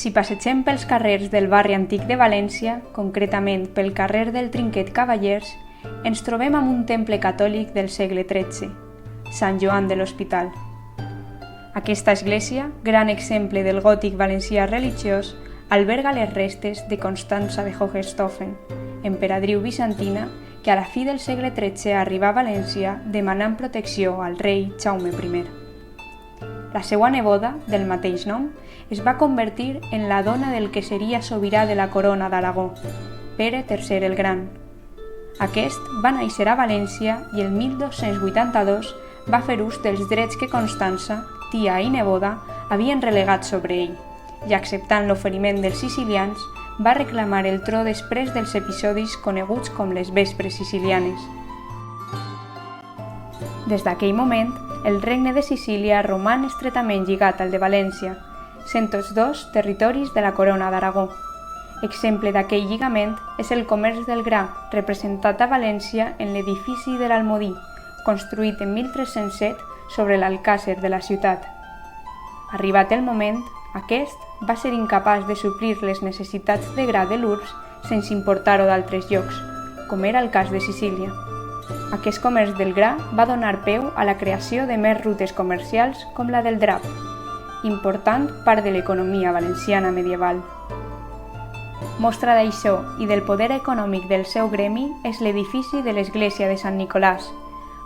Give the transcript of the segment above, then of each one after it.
Si passegem pels carrers del barri antic de València, concretament pel carrer del Trinquet Cavallers, ens trobem amb un temple catòlic del segle XIII, Sant Joan de l'Hospital. Aquesta església, gran exemple del gòtic valencià religiós, alberga les restes de Constança de Hohenstaufen, emperadriu bizantina que a la fi del segle XIII arribà a València demanant protecció al rei Jaume I. La seva neboda, del mateix nom, es va convertir en la dona del que seria sobirà de la corona d'Aragó, Pere III el Gran. Aquest va néixer a València i el 1282 va fer ús dels drets que Constança, tia i neboda, havien relegat sobre ell, i acceptant l'oferiment dels sicilians, va reclamar el tro després dels episodis coneguts com les Vespres Sicilianes. Des d'aquell moment, el regne de Sicília roman estretament lligat al de València, sent tots dos territoris de la corona d'Aragó. Exemple d'aquell lligament és el comerç del gra, representat a València en l'edifici de l'Almodí, construït en 1307 sobre l'alcàsser de la ciutat. Arribat el moment, aquest va ser incapaç de suplir les necessitats de gra de l'urbs sense importar-ho d'altres llocs, com era el cas de Sicília. Aquest comerç del gra va donar peu a la creació de més rutes comercials com la del drap, important part de l'economia valenciana medieval. Mostra d'això i del poder econòmic del seu gremi és l'edifici de l'església de Sant Nicolàs,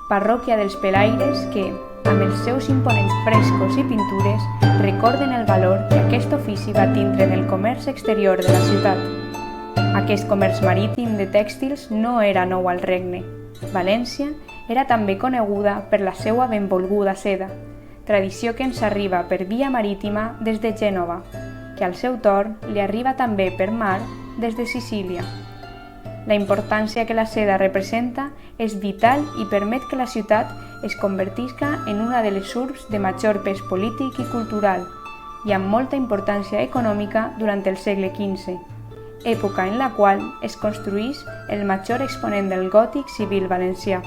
parròquia dels Pelaires que, amb els seus imponents frescos i pintures, recorden el valor que aquest ofici va tindre en el comerç exterior de la ciutat. Aquest comerç marítim de tèxtils no era nou al regne. València era també coneguda per la seva benvolguda seda, tradició que ens arriba per via marítima des de Gènova, que al seu torn li arriba també per mar des de Sicília. La importància que la seda representa és vital i permet que la ciutat es convertisca en una de les urbs de major pes polític i cultural i amb molta importància econòmica durant el segle XV, època en la qual es construís el major exponent del gòtic civil valencià.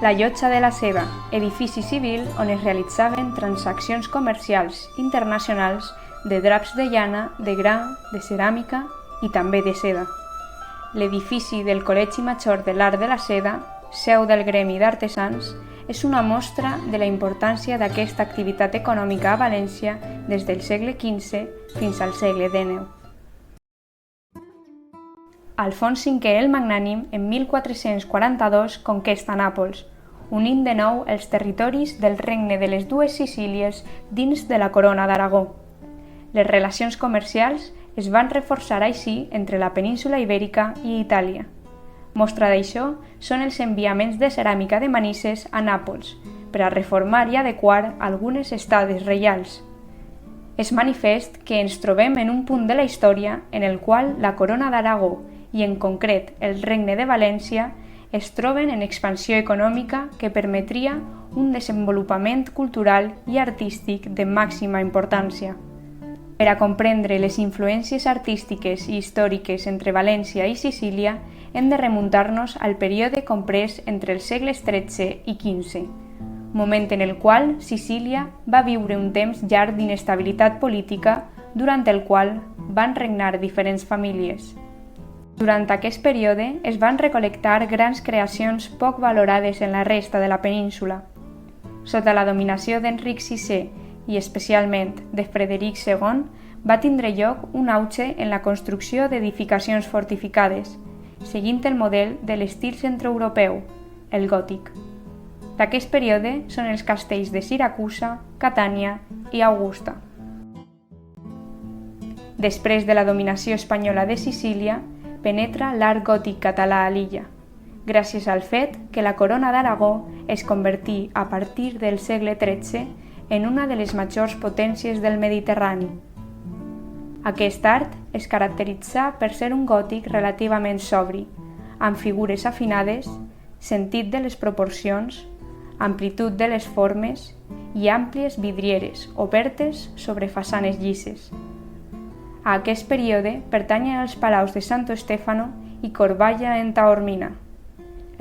La Llotja de la Seda, edifici civil on es realitzaven transaccions comercials internacionals de draps de llana, de gra, de ceràmica i també de seda. L'edifici del Col·legi Major de l'Art de la Seda, seu del Gremi d'Artesans, és una mostra de la importància d'aquesta activitat econòmica a València des del segle XV fins al segle XIX. Alfons V el Magnànim, en 1442, conquesta Nàpols, unint de nou els territoris del regne de les dues Sicílies dins de la corona d'Aragó. Les relacions comercials es van reforçar així entre la península Ibèrica i Itàlia. Mostra d'això són els enviaments de ceràmica de Manises a Nàpols per a reformar i adequar algunes estades reials. És manifest que ens trobem en un punt de la història en el qual la corona d'Aragó i en concret el Regne de València es troben en expansió econòmica que permetria un desenvolupament cultural i artístic de màxima importància. Per a comprendre les influències artístiques i històriques entre València i Sicília, hem de remuntar-nos al període comprès entre els segles XIII i XV, moment en el qual Sicília va viure un temps llarg d'inestabilitat política durant el qual van regnar diferents famílies. Durant aquest període es van recol·lectar grans creacions poc valorades en la resta de la península. Sota la dominació d'Enric VI i especialment de Frederic II, va tindre lloc un auge en la construcció d'edificacions fortificades, seguint el model de l'estil centreeuropeu, el gòtic. D'aquest període són els castells de Siracusa, Catània i Augusta. Després de la dominació espanyola de Sicília, penetra l'art gòtic català a l'illa, gràcies al fet que la corona d'Aragó es convertí a partir del segle XIII en una de les majors potències del Mediterrani. Aquest art es caracteritzà per ser un gòtic relativament sobri, amb figures afinades, sentit de les proporcions, amplitud de les formes i àmplies vidrieres obertes sobre façanes llises. A aquest període pertanyen els palaus de Santo Stefano i Corvalla en Taormina,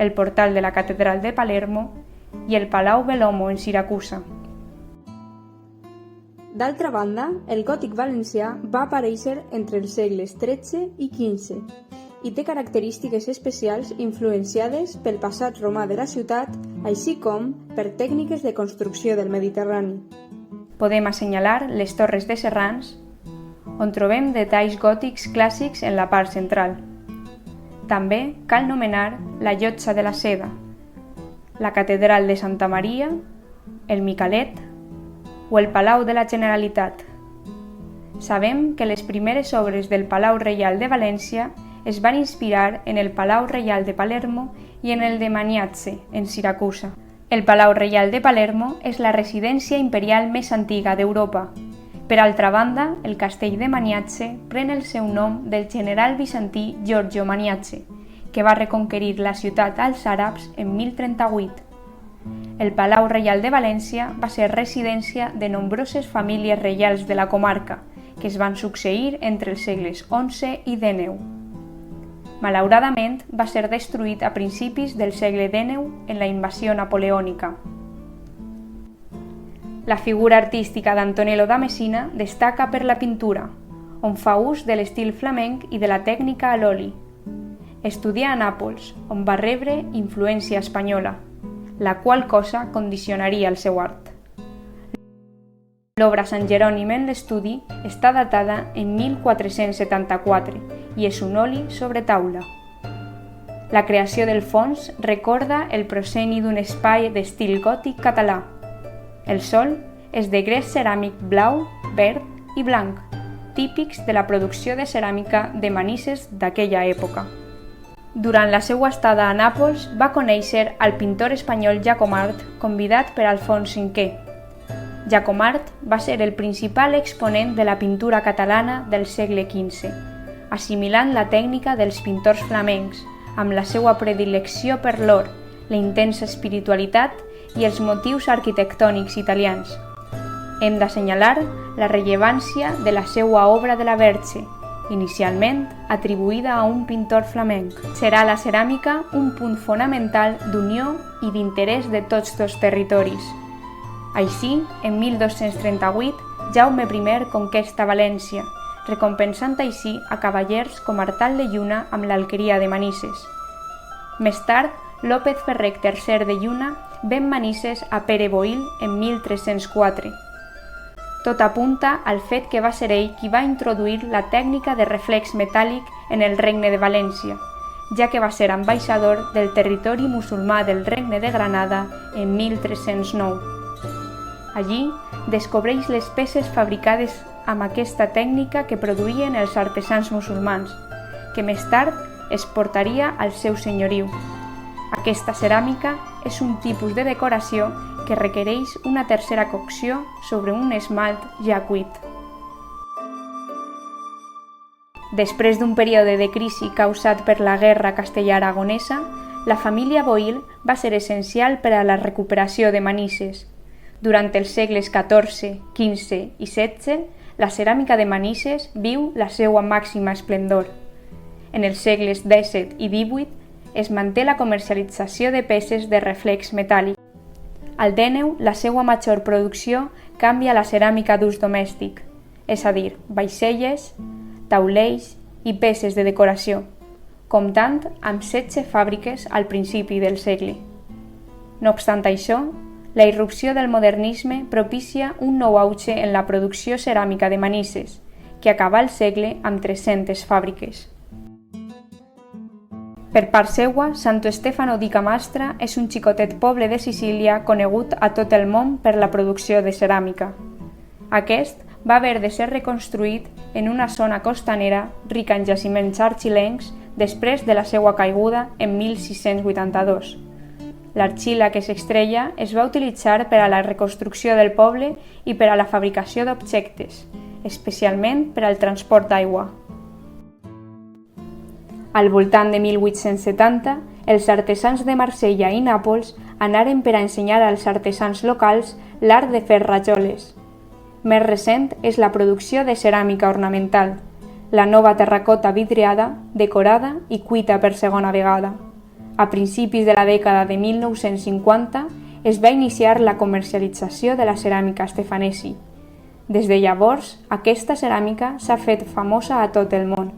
el portal de la catedral de Palermo i el Palau Bellomo en Siracusa. D'altra banda, el gòtic valencià va aparèixer entre els segles XIII i XV i té característiques especials influenciades pel passat romà de la ciutat, així com per tècniques de construcció del Mediterrani. Podem assenyalar les torres de Serrans, on trobem detalls gòtics clàssics en la part central. També cal nomenar la Llotja de la Seda, la Catedral de Santa Maria, el Micalet o el Palau de la Generalitat. Sabem que les primeres obres del Palau Reial de València es van inspirar en el Palau Reial de Palermo i en el de Maniatse, en Siracusa. El Palau Reial de Palermo és la residència imperial més antiga d'Europa. Per altra banda, el castell de Maniatse pren el seu nom del general bizantí Giorgio Maniatse, que va reconquerir la ciutat als àrabs en 1038. El Palau Reial de València va ser residència de nombroses famílies reials de la comarca, que es van succeir entre els segles XI i XIX. Malauradament, va ser destruït a principis del segle XIX en la invasió napoleònica. La figura artística d'Antonello da Messina destaca per la pintura, on fa ús de l'estil flamenc i de la tècnica a l'oli. Estudià a Nàpols, on va rebre influència espanyola, la qual cosa condicionaria el seu art. L'obra Sant Jerònim en l'estudi està datada en 1474 i és un oli sobre taula. La creació del fons recorda el prosceni d'un espai d'estil gòtic català. El sol és de gres ceràmic blau, verd i blanc, típics de la producció de ceràmica de Manises d'aquella època. Durant la seva estada a Nàpols va conèixer al pintor espanyol Jacomart, convidat per Alfons V. Jacomart va ser el principal exponent de la pintura catalana del segle XV, assimilant la tècnica dels pintors flamencs, amb la seva predilecció per l'or, la intensa espiritualitat i els motius arquitectònics italians. Hem d'assenyalar la rellevància de la seva obra de la Verge, inicialment atribuïda a un pintor flamenc. Serà la ceràmica un punt fonamental d'unió i d'interès de tots dos territoris. Així, en 1238, Jaume I conquesta València, recompensant així a cavallers com Artal de Lluna amb l'alqueria de Manises. Més tard, López Ferrer III de Lluna ven Manises a Pere Boïl en 1304. Tot apunta al fet que va ser ell qui va introduir la tècnica de reflex metàl·lic en el Regne de València, ja que va ser ambaixador del territori musulmà del Regne de Granada en 1309. Allí descobreix les peces fabricades amb aquesta tècnica que produïen els artesans musulmans, que més tard es portaria al seu senyoriu. Aquesta ceràmica és un tipus de decoració que requereix una tercera cocció sobre un esmalt ja cuit. Després d'un període de crisi causat per la guerra castellà-aragonesa, la família Boïl va ser essencial per a la recuperació de Manises. Durant els segles XIV, XV i XVI, la ceràmica de Manises viu la seva màxima esplendor. En els segles XVII i XVIII es manté la comercialització de peces de reflex metàl·lic. Al XIX, la seva major producció canvia a la ceràmica d'ús domèstic, és a dir, vaixelles, taulells i peces de decoració, comptant amb 16 fàbriques al principi del segle. No obstant això, la irrupció del modernisme propicia un nou auge en la producció ceràmica de Manises, que acaba el segle amb 300 fàbriques. Per part seua, Santo Stefano di Camastra és un xicotet poble de Sicília conegut a tot el món per la producció de ceràmica. Aquest va haver de ser reconstruït en una zona costanera rica en jaciments arxilencs després de la seva caiguda en 1682. L'argila que s'extreia es va utilitzar per a la reconstrucció del poble i per a la fabricació d'objectes, especialment per al transport d'aigua. Al voltant de 1870, els artesans de Marsella i Nàpols anaren per a ensenyar als artesans locals l'art de fer rajoles. Més recent és la producció de ceràmica ornamental, la nova terracota vidriada, decorada i cuita per segona vegada. A principis de la dècada de 1950 es va iniciar la comercialització de la ceràmica estefanesi. Des de llavors, aquesta ceràmica s'ha fet famosa a tot el món.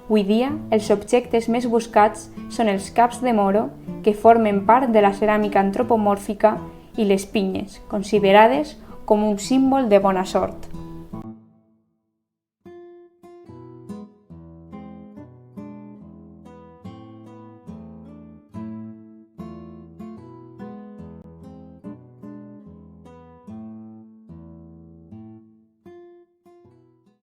Avui dia, els objectes més buscats són els caps de moro, que formen part de la ceràmica antropomòrfica, i les pinyes, considerades com un símbol de bona sort.